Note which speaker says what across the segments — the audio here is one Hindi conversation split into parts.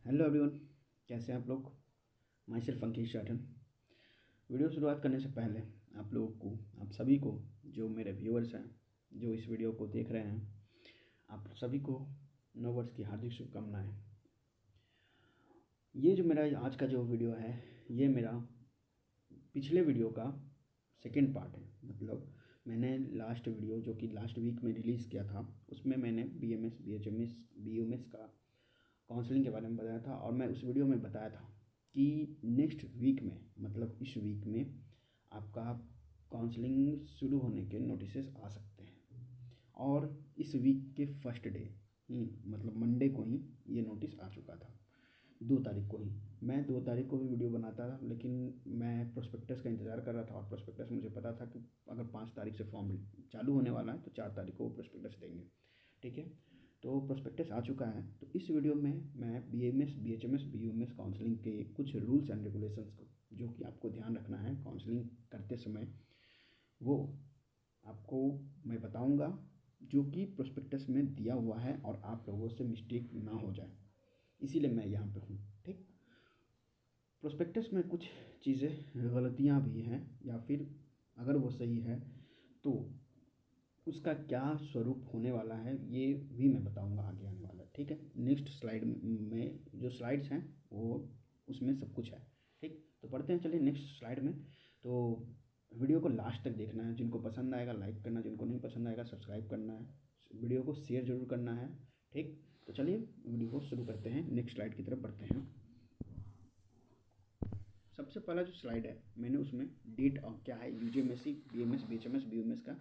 Speaker 1: हेलो एवरीवन, कैसे हैं आप लोग। My self Ankit शाठन। वीडियो शुरुआत करने से पहले आप लोगों को, आप सभी को, जो मेरे व्यूअर्स हैं, जो इस वीडियो को देख रहे हैं, आप सभी को नव वर्ष की हार्दिक शुभकामनाएं। ये जो मेरा आज का जो वीडियो है, ये मेरा पिछले वीडियो का सेकेंड पार्ट है। मतलब मैंने लास्ट वीडियो जो कि लास्ट वीक में रिलीज़ किया था, उसमें मैंने BMS, BHMS, BUMS का काउंसलिंग के बारे में बताया था। और मैं उस वीडियो में बताया था कि नेक्स्ट वीक में, मतलब इस वीक में आपका काउंसलिंग शुरू होने के नोटिसेस आ सकते हैं। और इस वीक के फर्स्ट डे ही, मतलब मंडे को ही ये नोटिस आ चुका था, 2 तारीख को ही। मैं 2 तारीख को भी वीडियो बनाता था, लेकिन मैं प्रोस्पेक्टस का इंतज़ार कर रहा था। और प्रोस्पेक्टस मुझे पता था कि अगर 5 तारीख से फॉर्म चालू होने वाला है तो 4 तारीख को वो प्रोस्पेक्टस देंगे। ठीक है, तो प्रोस्पेक्टस आ चुका है। तो इस वीडियो में मैं BMS, BHMS, BUMS काउंसलिंग के कुछ रूल्स एंड रेगुलेशंस को, जो कि आपको ध्यान रखना है काउंसलिंग करते समय, वो आपको मैं बताऊंगा, जो कि प्रोस्पेक्टस में दिया हुआ है और आप लोगों से मिस्टेक ना हो जाए, इसीलिए मैं यहाँ पे हूँ। ठीक, प्रोस्पेक्टस में कुछ चीज़ें गलतियाँ भी हैं, या फिर अगर वो सही है तो उसका क्या स्वरूप होने वाला है, ये भी मैं बताऊंगा आगे आने वाला है। ठीक है, नेक्स्ट स्लाइड में जो स्लाइड्स हैं वो उसमें सब कुछ है। ठीक, तो पढ़ते हैं, चलिए नेक्स्ट स्लाइड में। तो वीडियो को लास्ट तक देखना है। जिनको पसंद आएगा लाइक करना, जिनको नहीं पसंद आएगा सब्सक्राइब करना है, वीडियो को शेयर जरूर करना है। ठीक, तो चलिए वीडियो को शुरू करते हैं, नेक्स्ट स्लाइड की तरफ बढ़ते हैं। सबसे पहला जो स्लाइड है, मैंने उसमें डेट और क्या है, UGMSC, BMS, BHMS, BUMS का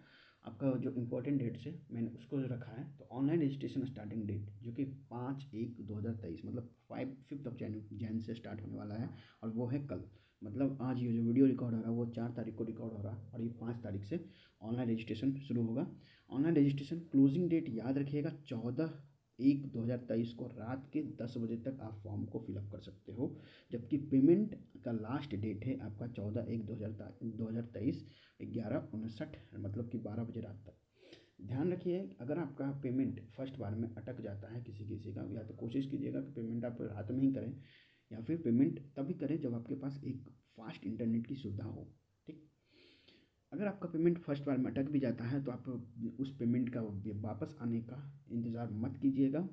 Speaker 1: आपका जो इम्पोर्टेंट डेट्स है मैंने उसको रखा है। तो ऑनलाइन रजिस्ट्रेशन स्टार्टिंग डेट जो कि 5/1/2023, मतलब 5th ऑफ जैन से स्टार्ट होने वाला है, और वो है कल। मतलब आज ये जो वीडियो रिकॉर्ड हो रहा है वो 4 तारीख को रिकॉर्ड हो रहा है, और ये 5 तारीख से ऑनलाइन रजिस्ट्रेशन शुरू होगा। ऑनलाइन रजिस्ट्रेशन क्लोजिंग डेट याद रखिएगा, 14/1/2023 को रात के 10 बजे तक आप फॉर्म को फिलअप कर सकते हो। जबकि पेमेंट का लास्ट डेट है आपका 14/1/2023, 11:59, मतलब कि 12 बजे रात तक। ध्यान रखिए, अगर आपका पेमेंट फर्स्ट बार में अटक जाता है किसी किसी का, या तो कोशिश कीजिएगा कि पेमेंट आप रात में ही करें, या फिर पेमेंट तभी करें जब आपके पास एक फास्ट इंटरनेट की सुविधा हो। ठीक, अगर आपका पेमेंट फर्स्ट बार में अटक भी जाता है तो आप उस पेमेंट का वापस आने का इंतज़ार मत कीजिएगा।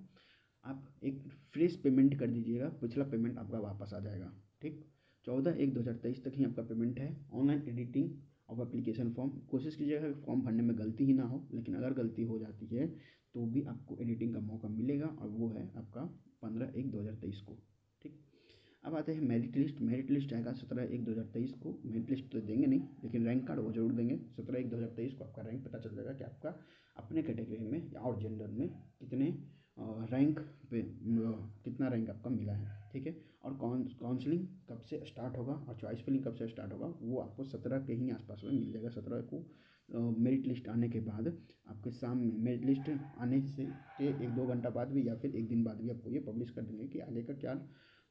Speaker 1: आप एक फ्रेश पेमेंट कर दीजिएगा, पिछला पेमेंट आपका वापस आ जाएगा। ठीक, 14/1/2023 तक ही आपका पेमेंट है। Online editing of application form, कोशिश कीजिएगा कि फॉर्म भरने में गलती ही ना हो, लेकिन अगर गलती हो जाती है तो भी आपको एडिटिंग का मौका मिलेगा, और वो है आपका 15/1/2023 को। ठीक, अब आते हैं मेरिट लिस्ट। मेरिट लिस्ट आएगा 17/1/2023 को। मेरिट लिस्ट तो देंगे नहीं, लेकिन रैंक कार्ड वो जरूर देंगे। 17/1/2023 को आपका रैंक पता चल जाएगा कि आपका अपने कैटेगरी में और जेंडर में कितने रैंक पे कितना रैंक आपका मिला है। ठीक है, और काउंसलिंग कब से स्टार्ट होगा और चॉइस फिलिंग कब से स्टार्ट होगा, वो आपको 17 के ही आसपास में मिल जाएगा। 17 को मेरिट लिस्ट आने के बाद आपके सामने, मेरिट लिस्ट आने से के 1-2 घंटा बाद भी, या फिर एक दिन बाद भी आपको ये पब्लिश कर देंगे कि आगे का क्या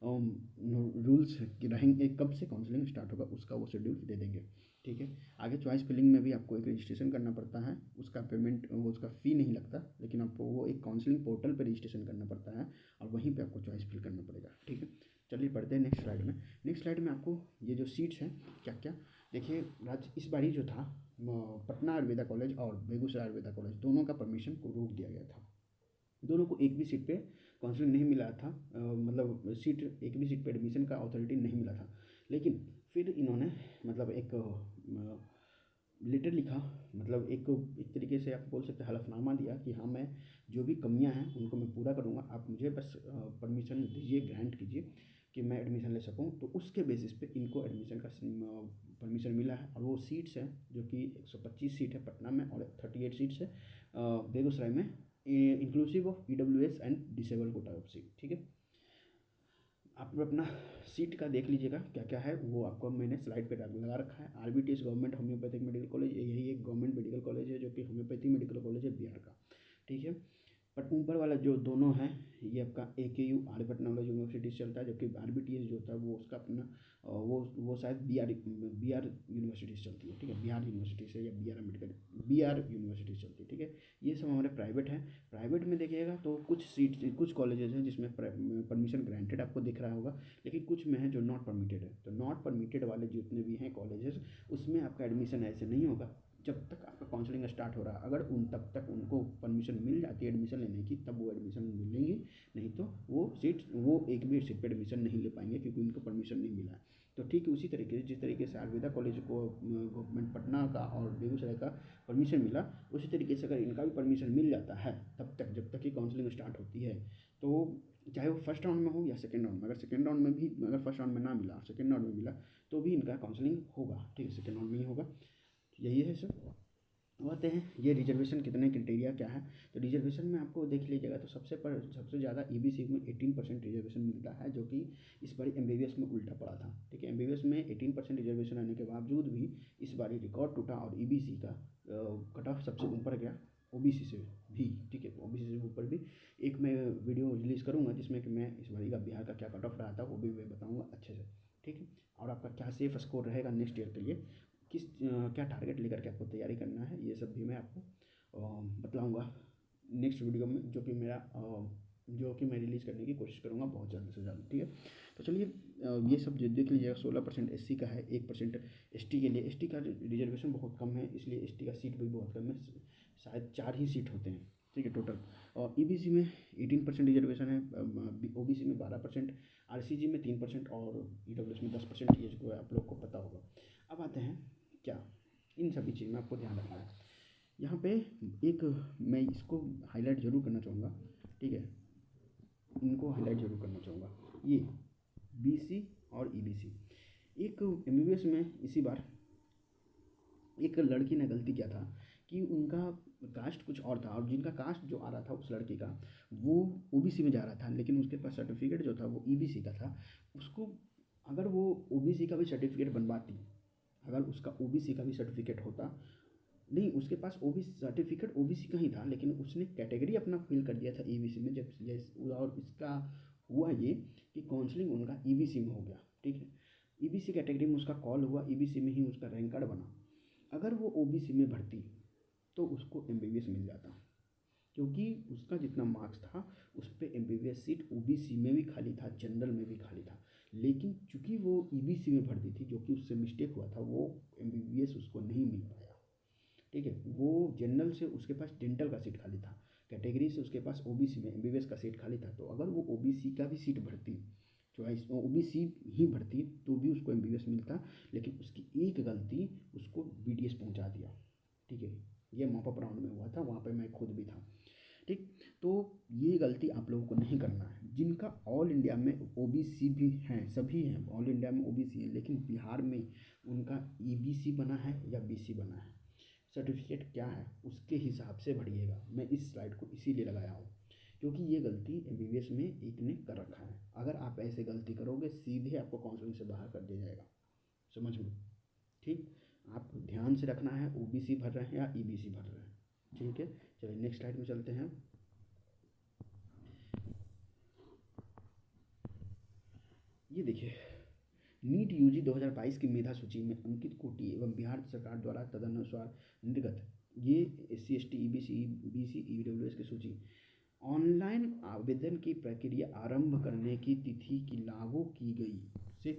Speaker 1: रूल्स रहेंगे, कब से काउंसलिंग स्टार्ट होगा उसका वो शेड्यूल दे देंगे। ठीक है, आगे चॉइस फिलिंग में भी आपको एक रजिस्ट्रेशन करना पड़ता है, उसका पेमेंट, वो उसका फ़ी नहीं लगता, लेकिन आपको वो एक काउंसलिंग पोर्टल पर रजिस्ट्रेशन करना पड़ता है, और वहीं पे आपको चॉइस फिल करना पड़ेगा। ठीक है, चलिए पढ़ते हैं नेक्स्ट स्लाइड में। नेक्स्ट स्लाइड में आपको ये जो सीट्स हैं क्या क्या, देखिए इस बारी जो था, पटना आयुर्वेदा कॉलेज और बेगूसराय आयुर्वेदा कॉलेज दोनों का परमिशन को रोक दिया गया था। दोनों को एक भी सीट पे काउंसलिंग नहीं मिला था, मतलब सीट, एक भी सीट पे एडमिशन का अथॉरिटी नहीं मिला था। लेकिन फिर इन्होंने मतलब एक लेटर लिखा, मतलब एक तरीके से आप बोल सकते हैं हलफनामा दिया कि हाँ, मैं जो भी कमियां हैं उनको मैं पूरा करूँगा, आप मुझे बस परमिशन दीजिए, ग्रांट कीजिए कि मैं एडमिशन ले सकूँ। तो उसके बेसिस पे इनको एडमिशन का परमिशन मिला है। और वो सीट्स हैं जो कि 125 सीट है पटना में, और 38 सीट्स है बेगूसराय में, inclusive of EWS and disable Kota of seat. ठीक है, आप अपना सीट का देख लीजिएगा क्या क्या है, वो आपको मैंने स्लाइड पे लगा रखा है। RBTS government homeopathic medical college, यही एक गवर्नमेंट मेडिकल कॉलेज है जो कि होम्योपैथी मेडिकल कॉलेज है बिहार का। ठीक है, बट ऊपर वाला जो दोनों है ये आपका AKU आर्यभट्ट नवोदय यूनिवर्सिटी से चलता है, जबकि RBTS जो होता है वो उसका अपना वो शायद बी आर यूनिवर्सिटी से चलती है, ठीक है, बिहार यूनिवर्सिटी से या बी आर यूनिवर्सिटी से चलती है, ठीक है। ये सब हमारे प्राइवेट हैं। प्राइवेट में देखिएगा तो कुछ कॉलेजेस हैं जिसमें परमिशन ग्रांटेड आपको दिख रहा होगा, लेकिन कुछ में है जो नॉट परमिटेड है। तो नॉट परमिटेड वाले जितने भी हैं कॉलेजेस, उसमें आपका एडमिशन ऐसे नहीं होगा जब तक आपका काउंसलिंग स्टार्ट हो रहा है। अगर तब तक उनको परमिशन मिल जाती है एडमिशन लेने की, तब वो एडमिशन मिलेंगे, नहीं तो वो एक भी सीट पर एडमिशन नहीं ले पाएंगे, क्योंकि उनको परमिशन नहीं मिला है। तो ठीक उसी तरीके से जिस तरीके से अलविदा कॉलेज को गवर्नमेंट पटना का और बेगूसराय का परमिशन मिला, उसी तरीके से अगर इनका भी परमिशन मिल जाता है तब तक, जब तक कि काउंसलिंग स्टार्ट होती है, तो चाहे वो फर्स्ट राउंड में हो या सेकेंड राउंड में, अगर फर्स्ट राउंड में ना मिला, सेकेंड राउंड में मिला, तो भी इनका काउंसलिंग होगा, ठीक है, सेकेंड राउंड में ही होगा। यही है सर। अब आते हैं ये रिजर्वेशन कितने क्राइटेरिया क्या है। तो रिजर्वेशन में आपको देख लीजिएगा तो सबसे ज़्यादा EBC में 18% रिजर्वेशन मिलता है, जो कि इस बार MBBS में उल्टा पड़ा था, ठीक है। MBBS में 18% रिजर्वेशन आने के बावजूद भी इस बार रिकॉर्ड टूटा और EBC का कट ऑफ सबसे ऊपर गया, OBC से भी, ठीक है, OBC से ऊपर भी। एक मैं वीडियो रिलीज़ करूँगा जिसमें कि मैं इस बार का बिहार का क्या कट ऑफ रहा था वो भी मैं बताऊँगा अच्छे से, ठीक है। और आपका क्या सेफ स्कोर रहेगा नेक्स्ट ईयर के लिए, क्या टारगेट लेकर के आपको तैयारी करना है, ये सब भी मैं आपको बतलाऊँगा नेक्स्ट वीडियो में, जो कि मैं रिलीज़ करने की कोशिश करूँगा बहुत जल्द से जल्द, ठीक है। तो चलिए ये सब जो देख लीजिएगा। 16% SC का है, 1% ST के लिए। ST का रिजर्वेशन बहुत कम है, इसलिए ST का सीट भी बहुत कम है, शायद 4 ही सीट होते हैं, ठीक है, टोटल। और EBC में 18% रिजर्वेशन है, OBC में 12%, RCG में 3% और EWS में 10%, ये जो आप लोग को पता होगा। अब आते हैं क्या, इन सभी चीज़ में आपको ध्यान रखना है। यहाँ पे एक मैं इसको हाईलाइट ज़रूर करना चाहूँगा, ठीक है, इनको हाईलाइट ज़रूर करना चाहूँगा, ये BC और EBC। एक MBBS में इसी बार एक लड़की ने गलती किया था कि उनका कास्ट कुछ और था, और जिनका कास्ट जो आ रहा था उस लड़के का, वो OBC में जा रहा था, लेकिन उसके पास सर्टिफिकेट जो था वो EBC का था। उसको अगर वो OBC का भी सर्टिफिकेट बनवाती, अगर उसका OBC का भी सर्टिफिकेट होता, नहीं, उसके पास सर्टिफिकेट OBC का ही था, लेकिन उसने कैटेगरी अपना फिल कर दिया था EBC में, और इसका हुआ ये कि काउंसलिंग उनका EBC में हो गया, ठीक है। EBC कैटेगरी में उसका कॉल हुआ, EBC में ही उसका रैंक कार्ड बना। अगर वो OBC में भर्ती तो उसको MBBS मिल जाता, क्योंकि उसका जितना मार्क्स था उस पर MBBS सीट OBC में भी खाली था, जनरल में भी खाली था। लेकिन चूंकि वो EBC में भर्ती थी, जो कि उससे मिस्टेक हुआ था, वो MBBS उसको नहीं मिल पाया, ठीक है। वो जनरल से उसके पास डेंटल का सीट खाली था, कैटेगरी से उसके पास OBC में MBBS का सीट खाली था। तो अगर वो OBC का भी सीट भरती, चॉइस OBC ही भरती, तो भी उसको MBBS मिलता, लेकिन उसकी एक गलती उसको BDS पहुंचा दिया, ठीक है। ये मॉपअप राउंड में हुआ था, वहाँ पे मैं खुद भी था, ठीक। तो ये गलती आप लोगों को नहीं करना है। जिनका ऑल इंडिया में OBC भी हैं, सभी हैं ऑल इंडिया में OBC है, लेकिन बिहार में उनका EBC बना है या BC बना है, सर्टिफिकेट क्या है उसके हिसाब से भरिएगा। मैं इस स्लाइड को इसीलिए लगाया हूँ, क्योंकि ये गलती MBBS में एक ने कर रखा है। अगर आप ऐसे गलती करोगे, सीधे आपको काउंसलिंग से बाहर कर दिया जाएगा, समझ में, ठीक। आप ध्यान से रखना है, OBC भर रहे हैं या EBC भर रहे हैं, ठीक है। चलिए नेक्स्ट स्लाइड में चलते हैं। ये देखिए, नीट UG 2022 की मेधा सूची में अंकित कोटि एवं बिहार सरकार द्वारा तदनुसार निर्गत ये SC ST EBC BC EWS की सूची ऑनलाइन आवेदन की प्रक्रिया आरंभ करने की तिथि की लागू की गई से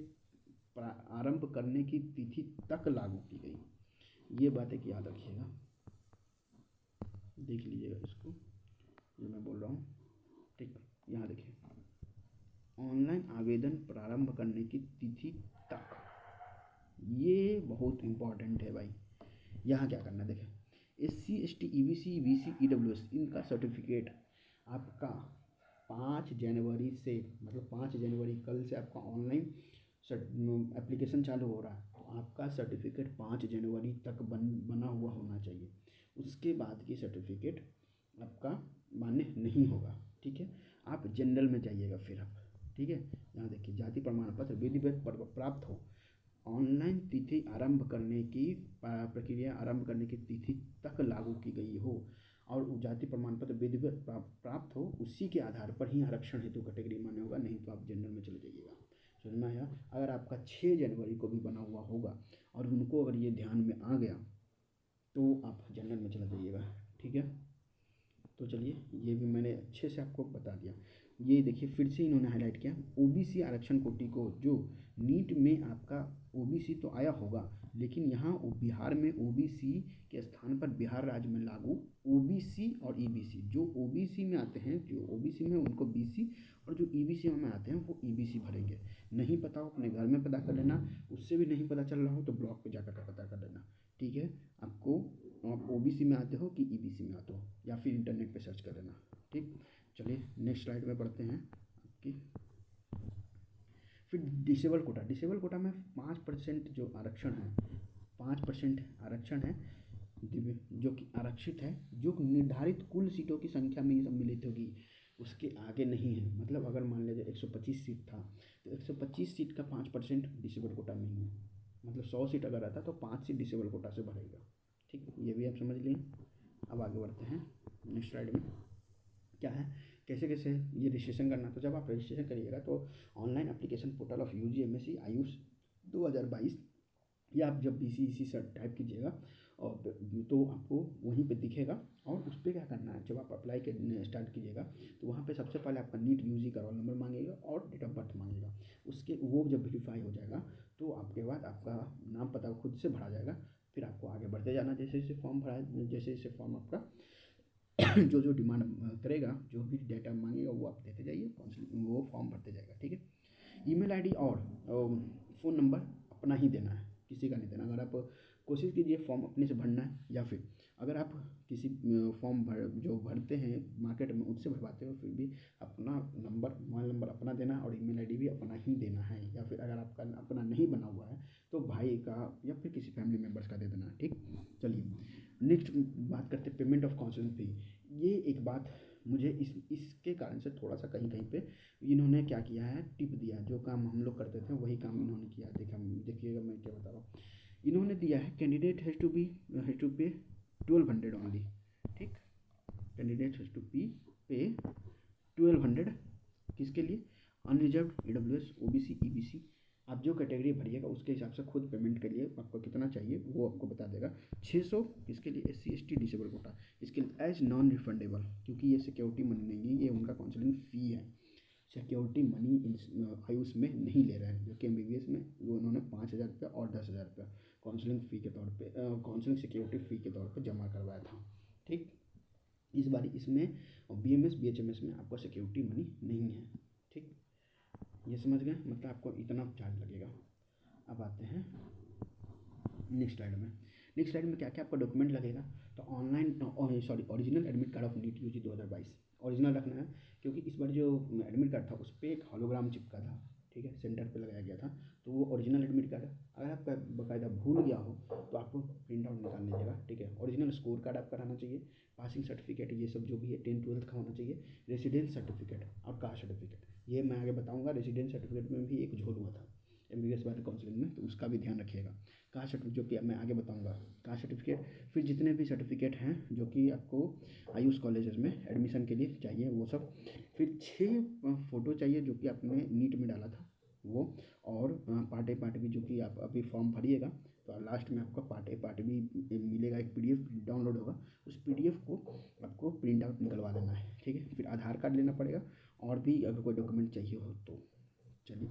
Speaker 1: आरंभ करने की तिथि तक लागू की गई। ये बात एक याद रखिएगा, देख लीजिएगा इसको जो मैं बोल रहा हूँ, ठीक। यहाँ देखिए, ऑनलाइन आवेदन प्रारंभ करने की तिथि तक, ये बहुत इम्पॉर्टेंट है भाई। यहाँ क्या करना है, देखें, SC ST EBC BC EWS इनका सर्टिफिकेट आपका 5 जनवरी से, मतलब 5 जनवरी कल से आपका ऑनलाइन एप्लीकेशन चालू हो रहा है, तो आपका सर्टिफिकेट 5 जनवरी तक बना हुआ होना चाहिए। उसके बाद की सर्टिफिकेट आपका मान्य नहीं होगा, ठीक है। आप जनरल में जाइएगा फिर आप, ठीक है। यहाँ देखिए, जाति प्रमाण पत्र विधिवत प्राप्त हो, ऑनलाइन तिथि आरंभ करने की प्रक्रिया आरंभ करने की तिथि तक लागू की गई हो, और जाति प्रमाण पत्र विधिवत प्राप्त हो, उसी के आधार पर ही आरक्षण हेतु कैटेगरी मान्य होगा, नहीं तो आप जनरल में चले जाइएगा। समझ में आया? अगर आपका 6 जनवरी को भी बना हुआ होगा और उनको अगर ये ध्यान में आ गया तो आप जनरल में चले जाइएगा। ठीक है, तो चलिए ये भी मैंने अच्छे से आपको बता दिया। ये देखिए फिर से इन्होंने हाईलाइट किया, ओबीसी आरक्षण कोटि को जो नीट में आपका ओबीसी तो आया होगा, लेकिन यहाँ बिहार में ओबीसी के स्थान पर बिहार राज्य में लागू ओबीसी और ईबीसी, जो ओबीसी में आते हैं, जो ओबीसी में उनको बीसी और जो ईबीसी में आते हैं वो ईबीसी भरेंगे। नहीं पता हो अपने घर में पता कर लेना, उससे भी नहीं पता चल रहा हो तो ब्लॉक पे जाकर पता कर लेना। ठीक है, आपको आप ओबीसी में आते हो कि ईबीसी में आते हो, या फिर इंटरनेट पे सर्च कर लेना। ठीक, चलिए नेक्स्ट स्लाइड में बढ़ते हैं आपकी। फिर डिसेबल कोटा, डिसेबल कोटा में 5% जो आरक्षण है, 5% आरक्षण है जो कि आरक्षित है, जो निर्धारित कुल सीटों की संख्या में ही सम्मिलित होगी, उसके आगे नहीं है। मतलब अगर मान लीजिए 125 सीट था तो 125 सीट का 5% डिसेबल कोटा में ही है। मतलब 100 सीट अगर आता तो 5 सीट डिसेबल कोटा से भरेगा। ठीक, ये भी आप समझ लिए। अब आगे बढ़ते हैं नेक्स्ट स्लाइड में। क्या है, कैसे कैसे ये रजिस्ट्रेशन करना। तो जब आप रजिस्ट्रेशन करिएगा तो online application portal of UG MSc AYUSH 2022, या आप जब BCEC सर टाइप कीजिएगा और तो आपको वहीं पे दिखेगा। और उस पर क्या करना है, जब आप अप्लाई करने स्टार्ट कीजिएगा तो वहाँ पे सबसे पहले आपका नीट यूजी का रोल नंबर मांगेगा और डेट ऑफ बर्थ मांगेगा। उसके वो जब वेरीफाई हो जाएगा तो आपके बाद आपका नाम पता खुद से भरा जाएगा। फिर आपको आगे बढ़ते जाना, जैसे जैसे फॉर्म भरा, जैसे जैसे फॉर्म आपका जो जो डिमांड करेगा, जो भी डेटा मांगेगा वो आप देते जाइए, वो फॉर्म भरते जाएगा। ठीक है, ईमेल आईडी और फ़ोन नंबर अपना ही देना है, किसी का नहीं देना। अगर आप कोशिश कीजिए फॉर्म अपने से भरना है, या फिर अगर आप किसी फॉर्म जो भरते हैं मार्केट में उनसे भरवाते हो, फिर भी अपना नंबर, मोबाइल नंबर अपना देना है और ईमेल आईडी भी अपना ही देना है। या फिर अगर आपका अपना नहीं बना हुआ है तो भाई का या फिर किसी फैमिली मेम्बर्स का दे देना है। ठीक, चलिए नेक्स्ट बात करते हैं पेमेंट ऑफ काउंसलिंग फ़ी। ये एक बात मुझे इसके कारण से थोड़ा सा कहीं कहीं पे इन्होंने क्या किया है, टिप दिया। जो काम हम लोग करते थे वही काम इन्होंने किया। देखिएगा मैं क्या बता रहा हूँ। इन्होंने दिया है कैंडिडेट हैज़ टू पे 1200 ओनली। ठीक, कैंडिडेट हैज़ टू पे 1200 किसके लिए, अनरिजर्व्ड, EWS, OBC, EBC। आप जो कैटेगरी भरिएगा उसके हिसाब से खुद पेमेंट के लिए आपको कितना चाहिए वो आपको बता देगा। 600 इसके लिए SC ST डिसेबल कोटा, इसके लिए एज नॉन रिफंडेबल, क्योंकि ये सिक्योरिटी मनी नहीं है, ये उनका काउंसलिंग फ़ी है। सिक्योरिटी मनी आयुष में नहीं ले रहे हैं, जो कि MBBS में वो उन्होंने 5,000 रुपया और 10,000 रुपया काउंसलिंग फ़ी के तौर पे, काउंसलिंग सिक्योरिटी फ़ी के तौर पे जमा करवाया था। ठीक, इस बार इसमें BMS BHMS में आपको सिक्योरिटी मनी नहीं है। ठीक, ये समझ गए, मतलब आपको इतना चार्ज लगेगा। अब आते हैं नेक्स्ट स्लाइड में। नेक्स्ट स्लाइड में क्या क्या आपका डॉक्यूमेंट लगेगा। तो original admit card of NEET UG 2022 original रखना है, क्योंकि इस बार जो एडमिट कार्ड था उस पर एक हॉलोग्राम चिपका था। ठीक है, सेंटर पे लगाया गया था, तो वो ओरिजिनल एडमिट कार्ड है। अगर आपका बाकायदा भूल गया हो तो आपको प्रिंट आउट निकाल लीजिएगा। ठीक है, ओरिजिनल स्कोर कार्ड आपका रहना चाहिए, पासिंग सर्टिफिकेट, ये सब जो भी है 10th 12th का होना चाहिए, रेसिडेंस सर्टिफिकेट और कास्ट सर्टिफिकेट। ये मैं आगे बताऊंगा, रेसिडेंस सर्टिफिकेट में भी एक झोल हुआ था MBBS वाले काउंसलिंग में, तो उसका भी ध्यान रखिएगा। कास्ट सर्टिफिकेट जो कि मैं आगे बताऊंगा, कास्ट सर्टिफिकेट। फिर जितने भी सर्टिफिकेट हैं जो कि आपको आयुष कॉलेजेस में एडमिशन के लिए चाहिए वो सब। फिर 6 फ़ोटो चाहिए जो कि आपने नीट में डाला था वो, और पार्ट ए पार्ट बी जो कि आप अभी फॉर्म भरिएगा तो लास्ट में आपका पार्ट ए पार्ट बी मिलेगा, एक PDF डाउनलोड होगा, उस PDF को आपको प्रिंट आउट निकलवा लेना है। ठीक है, फिर आधार कार्ड लेना पड़ेगा, और भी अगर कोई डॉक्यूमेंट चाहिए हो तो। चलिए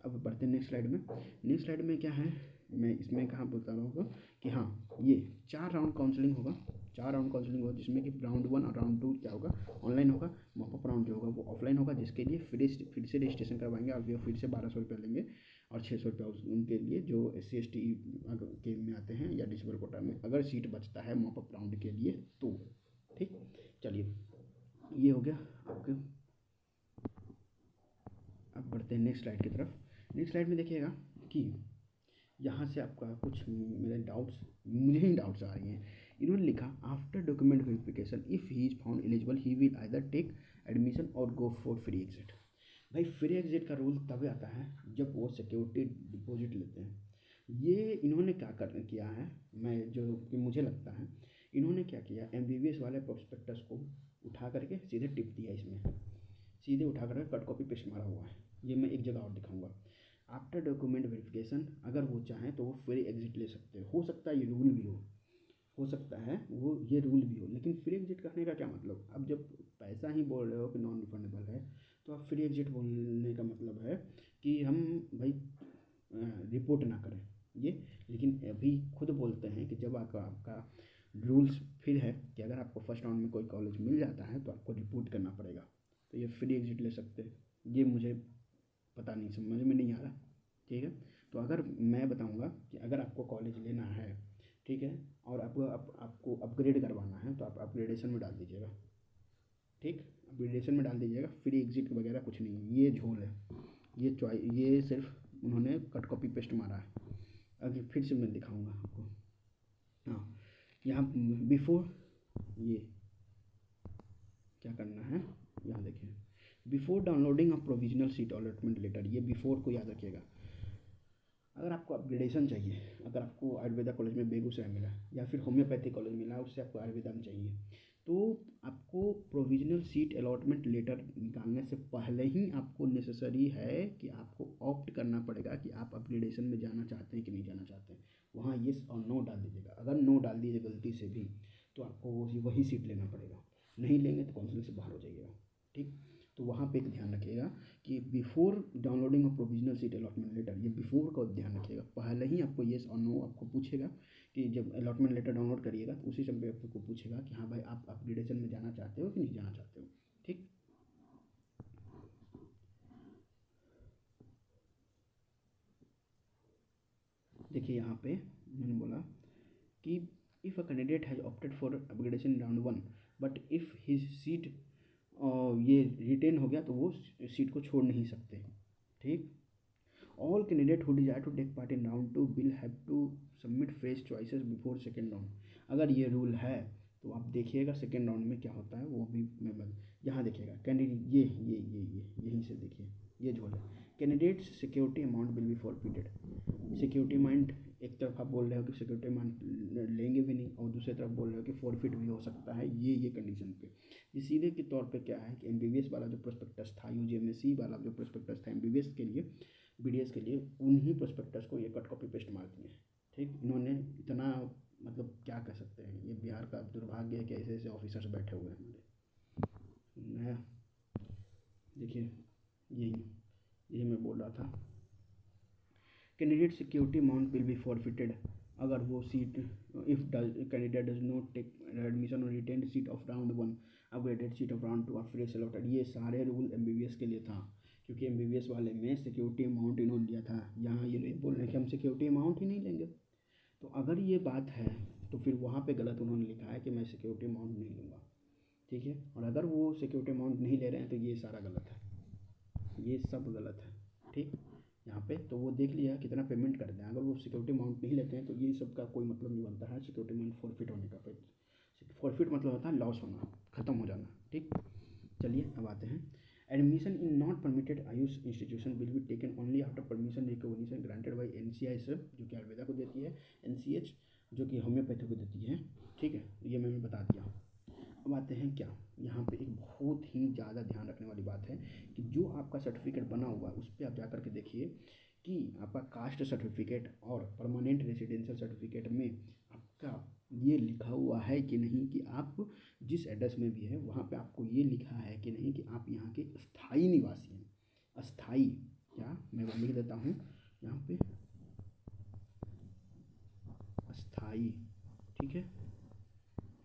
Speaker 1: अब बढ़ते हैं नेक्स्ट स्लाइड में। नेक्स्ट स्लाइड में क्या है, मैं इसमें कहाँ बता रहा हूँ कि हाँ, ये 4 राउंड काउंसलिंग होगा। 4 राउंड काउंसलिंग होगा, जिसमें कि राउंड 1 और राउंड 2 क्या होगा, ऑनलाइन होगा। मॉपअप राउंड जो होगा वो ऑफलाइन होगा, जिसके लिए फिर से रजिस्ट्रेशन करवाएंगे और वो फिर से 1200 रुपये लेंगे, और 600 रुपया उनके लिए जो SC ST के में आते हैं या डिसेबल कोटा में अगर सीट बचता है मॉपअप राउंड के लिए तो। ठीक, चलिए ये हो गया आपके। अब बढ़ते हैं नेक्स्ट स्लाइड की तरफ। नेक्स्ट स्लाइड में देखिएगा कि यहाँ से आपका कुछ मेरे डाउट्स, मुझे ही डाउट्स आ रही हैं। इन्होंने लिखा after document verification if he is found eligible he will either take admission और गो फॉर फ्री एग्जिट। भाई फ्री एग्जिट का रूल तब आता है जब वो सिक्योरिटी डिपॉजिट लेते हैं। ये इन्होंने क्या किया है, मैं जो कि मुझे लगता है इन्होंने क्या किया, एमबीबीएस वाले प्रोस्पेक्टस को उठा करके सीधे टिप दिया, इसमें सीधे उठा करके कट कॉपी पेस्ट मारा हुआ है। ये मैं एक जगह और दिखाऊंगा। आफ्टर डॉक्यूमेंट वेरिफिकेशन अगर वो चाहें तो वो फ्री एग्जिट ले सकते हो सकता है ये रूल भी हो सकता है वो ये रूल भी हो, लेकिन फ्री एग्जिट करने का क्या मतलब। अब जब पैसा ही बोल रहे हो कि नॉन रिफंडेबल है, तो आप फ्री एग्जिट बोलने का मतलब है कि हम भाई रिपोर्ट ना करें ये। लेकिन अभी खुद बोलते हैं कि जब आपका रूल्स फिर है कि अगर आपको फर्स्ट राउंड में कोई कॉलेज मिल जाता है तो आपको रिपोर्ट करना पड़ेगा, तो ये फ्री एग्जिट ले सकते हैं। ये मुझे पता नहीं, समझ में नहीं आ रहा, ठीक है। तो अगर मैं बताऊंगा कि अगर आपको कॉलेज लेना है, ठीक है, और आपको अपग्रेड करवाना है तो आप अपग्रेडेशन में डाल दीजिएगा, ठीक, अपग्रेडेशन में डाल दीजिएगा। फ्री एग्जिट वगैरह कुछ नहीं है, ये झोल है, ये सिर्फ उन्होंने कट कॉपी पेस्ट मारा है। अगर फिर से मैं दिखाऊंगा आपको, हाँ, यहाँ बिफोर ये क्या करना है, यहाँ देखिए, before downloading of provisional seat allotment letter, ये बिफोर को याद रखिएगा। अगर आपको अपग्रेडेशन चाहिए, अगर आपको आयुर्वेदा कॉलेज में बेगूसराय मिला या फिर होम्योपैथी कॉलेज मिला, उससे आपको आयुर्वेदा में चाहिए, तो आपको प्रोविजनल सीट अलॉटमेंट लेटर निकालने से पहले ही आपको नेसेसरी है कि आपको ऑप्ट करना पड़ेगा कि आप अपग्रेडेशन में जाना चाहते हैं कि नहीं जाना चाहते हैं। वहाँ येस और नो डाल दीजिएगा। अगर नो डाल दीजिए गलती से भी तो आपको वही सीट लेना पड़ेगा, नहीं लेंगे तो काउंसिलिंग से बाहर हो जाइएगा, ठीक। तो वहाँ पे एक ध्यान रखिएगा कि before downloading of provisional seat allotment letter, ये बिफोर का ध्यान रखिएगा। पहले ही आपको येस और नो आपको पूछेगा कि जब अलॉटमेंट लेटर डाउनलोड करिएगा तो उसी समय आपको पूछेगा कि हाँ भाई आप अपग्रेडेशन में जाना चाहते हो कि नहीं जाना चाहते हो, ठीक। देखिए यहाँ पे मैंने बोला कि if a candidate has opted for upgradation round 1 but if his seat ये रिटेन हो गया तो वो सीट को छोड़ नहीं सकते, ठीक। All candidate who desire to take part in round 2 will have to submit fresh choices before second round. अगर ये रूल है तो आप देखिएगा सेकेंड राउंड में क्या होता है, वो भी मैं यहाँ देखिएगा कैंडिडेट ये यहीं से देखिए, ये झोल है। Candidates security amount will be forfeited. Security amount एक तरफ आप बोल रहे हो कि सिक्योरिटी अमाउंट लेंगे भी नहीं, और दूसरी तरफ बोल रहे हो कि फॉरफिट भी हो सकता है ये कंडीशन पे। ये सीधे के तौर पे क्या है कि एमबीबीएस वाला जो प्रोस्पेक्टस था, यूजीएमएससी वाला जो प्रोस्पेक्टस था एमबीबीएस के लिए, बीडीएस के लिए, उन्हीं प्रोस्पेक्टस को ये कट कॉपी पेस्ट मार दिए, ठीक। इन्होंने इतना, मतलब क्या कह सकते हैं, ये बिहार का दुर्भाग्य है कि ऐसे ऐसे ऑफिसर्स बैठे हुए हैं हमारे। देखिए यही मैं बोल रहा था, candidate security amount will be forfeited अगर वो seat, if candidate does not take admission और retain seat of round 1 upgraded seat of round 2 are fresh allotted. ये सारे रूल एमबीबीएस के लिए था, क्योंकि एमबीबीएस वाले में सिक्योरिटी अमाउंट इन्होंने लिया था। यहाँ ये नहीं बोल रहे कि हम सिक्योरिटी अमाउंट ही नहीं लेंगे। तो अगर ये बात है तो फिर वहाँ पे गलत उन्होंने लिखा है कि मैं सिक्योरिटी अमाउंट नहीं लूँगा, ठीक है। और अगर वो सिक्योरिटी अमाउंट नहीं ले रहे हैं तो ये सारा गलत है, ये सब गलत है, ठीक। यहाँ पे तो वो देख लिया कितना पेमेंट करते हैं। अगर वो सिक्योरिटी अमाउंट नहीं लेते हैं तो ये सब का कोई मतलब नहीं बनता है सिक्योरिटी अमाउंट फॉरफिट होने का। फिर फॉरफिट मतलब होता है लॉस होना, ख़त्म हो जाना, ठीक। चलिए अब आते हैं, admission in not permitted Ayush institution will be taken only after permission recognition granted by NCI जो कि आयुर्वेदा को देती है, NCH जो कि होम्योपैथी को देती है, ठीक है। ये मैंने बता दिया। अब आते हैं क्या, यहाँ पे एक बहुत ही ज़्यादा ध्यान रखने वाली बात है कि जो आपका सर्टिफिकेट बना हुआ है उस पर आप जा कर के देखिए कि आपका कास्ट सर्टिफिकेट और परमानेंट रेसिडेंशियल सर्टिफिकेट में आपका ये लिखा हुआ है कि नहीं कि आप जिस एड्रेस में भी है वहाँ पे आपको ये लिखा है कि नहीं कि आप यहाँ के स्थायी निवासी हैं। अस्थाई क्या, मैं वो लिख देता हूँ यहाँ पे, अस्थाई, ठीक है।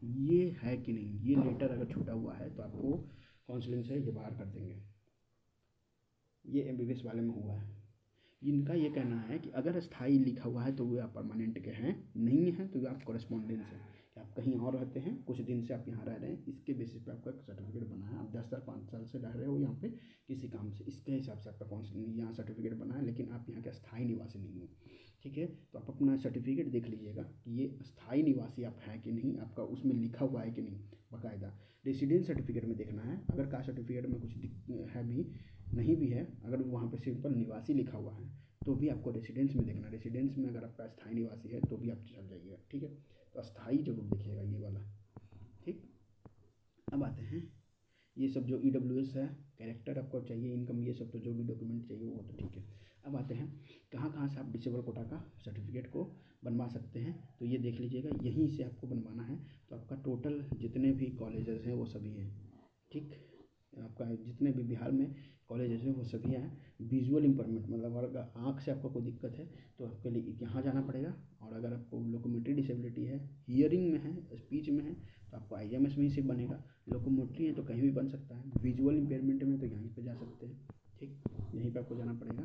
Speaker 1: ये है कि नहीं, ये लेटर अगर छूटा हुआ है तो आपको काउंसलिंग से ये बाहर कर देंगे। ये एमबीबीएस वाले में हुआ है। इनका ये कहना है कि अगर स्थायी लिखा हुआ है तो वे आप परमानेंट के हैं, नहीं हैं तो वे आप कॉरेस्पॉन्डेंस हैं, कि आप कहीं और रहते हैं, कुछ दिन से आप यहाँ रह रहे हैं, इसके बेसिस पे आपका सर्टिफिकेट बना है। आप 10 साल 5 साल से रह रहे हो यहाँ पे किसी काम से, इसके हिसाब से आपका काउंसलिंग यहाँ सर्टिफिकेट बना है, लेकिन आप यहाँ के स्थायी निवासी नहीं हो, ठीक है। तो आप अपना सर्टिफिकेट देख लीजिएगा कि ये स्थायी निवासी आप हैं कि नहीं, आपका उसमें लिखा हुआ है कि नहीं बाकायदा। रेसिडेंस सर्टिफिकेट में देखना है, अगर कास्ट सर्टिफिकेट में कुछ है भी नहीं भी है, अगर वहाँ पे सिंपल निवासी लिखा हुआ है तो भी आपको रेसिडेंस में देखना। रेसिडेंस में अगर आपका स्थायी निवासी है तो भी आप चल जाइएगा, ठीक है। तो तो अस्थाई जरूर देखिएगा ये वाला। ठीक, अब आते हैं ये सब जो EWS है, कैरेक्टर आपको चाहिए, इनकम, ये सब तो जो भी डॉक्यूमेंट चाहिए वो तो ठीक है। अब आते हैं कहाँ कहाँ से आप डिसेबल कोटा का सर्टिफिकेट को बनवा सकते हैं, तो ये देख लीजिएगा, यहीं से आपको बनवाना है। तो आपका टोटल जितने भी कॉलेजेस हैं वो सभी हैं। ठीक, आपका जितने भी बिहार में कॉलेजेस हैं वो सभी हैं। विजुअल इम्पेयरमेंट मतलब अगर आँख से आपको कोई दिक्कत है तो आपके लिए यहाँ जाना पड़ेगा, और अगर आपको लोकोमोटरी डिसेबिलिटी है, हियरिंग में है, स्पीच में है, तो आपको IJMS में ही सिर्फ बनेगा। लोकोमोटरी है तो कहीं भी बन सकता है, विजुअल इम्पेयरमेंट में तो यहीं पे जा सकते हैं। ठीक, यहीं पे आपको जाना पड़ेगा।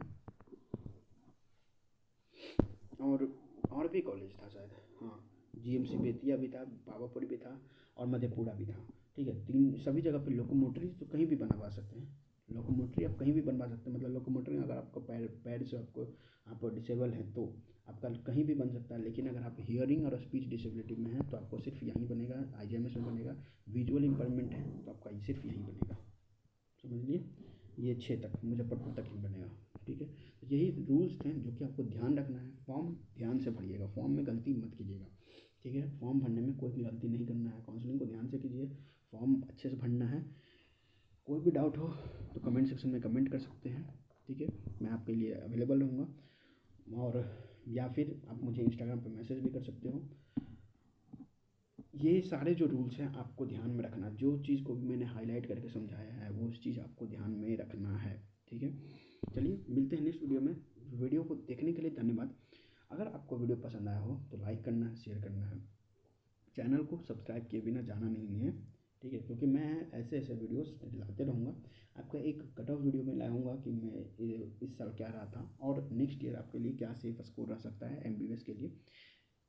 Speaker 1: और भी कॉलेज था शायद, हाँ, GMC बेतिया भी था, पावापुरी भी था, और मधेपुरा भी था। ठीक है, तीन सभी जगह पे लोकोमोटरी तो कहीं भी बनवा सकते हैं। लोकोमोटरी आप कहीं भी बनवा सकते हैं, मतलब लोकोमोटरी अगर आपको पैर पैर से आपको आप डिसेबल हैं तो आपका कहीं भी बन सकता है। लेकिन अगर आप हियरिंग और स्पीच डिसेबिलिटी में हैं तो आपको सिर्फ यहीं बनेगा, IJMS में बनेगा। विजुअल इम्पेयरमेंट है तो आपका सिर्फ यहीं बनेगा, समझ लिए, ये 6 तक मुजफ्फरपुर तक ही बनेगा। ठीक है, तो यही रूल्स थे जो कि आपको ध्यान रखना है। फॉर्म ध्यान से भरिएगा, फॉर्म में गलती मत कीजिएगा। ठीक है, फॉर्म भरने में कोई भी गलती नहीं करना है, काउंसलिंग को ध्यान से कीजिए, फॉर्म अच्छे से भरना है। कोई भी डाउट हो तो कमेंट सेक्शन में कमेंट कर सकते हैं। ठीक है, मैं आपके लिए अवेलेबल रहूँगा, और या फिर आप मुझे इंस्टाग्राम पर मैसेज भी कर सकते हो। ये सारे जो रूल्स हैं आपको ध्यान में रखना, जो चीज़ को भी मैंने हाईलाइट करके समझाया है वो चीज़ आपको ध्यान में रखना है। ठीक है, चलिए मिलते हैं नेक्स्ट वीडियो में। वीडियो को देखने के लिए धन्यवाद। अगर आपको वीडियो पसंद आया हो तो लाइक करना है, शेयर करना है, चैनल को सब्सक्राइब किए बिना जाना नहीं है। ठीक है, क्योंकि मैं ऐसे ऐसे वीडियोस लाते रहूँगा। आपका एक कट ऑफ वीडियो में लाऊंगा कि मैं इस साल क्या रहा था और नेक्स्ट ईयर आपके लिए क्या सेफ स्कोर रह सकता है MBBS के लिए।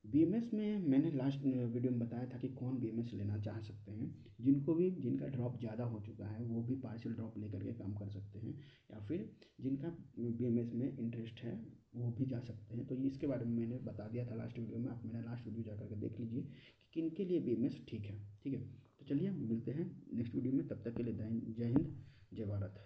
Speaker 1: BMS में मैंने लास्ट वीडियो में बताया था कि कौन BMS लेना चाह सकते हैं। जिनका ड्रॉप ज़्यादा हो चुका है वो भी पार्शियल ड्रॉप लेकर के काम कर सकते हैं, या फिर जिनका BMS में इंटरेस्ट है वो भी जा सकते हैं। तो इसके बारे में मैंने बता दिया था लास्ट वीडियो में, आप मेरा लास्ट वीडियो जा करके देख लीजिए कि किन के लिए BMS ठीक है। ठीक है, तो चलिए मिलते हैं नेक्स्ट वीडियो में, तब तक के लिए जय हिंद, जय भारत।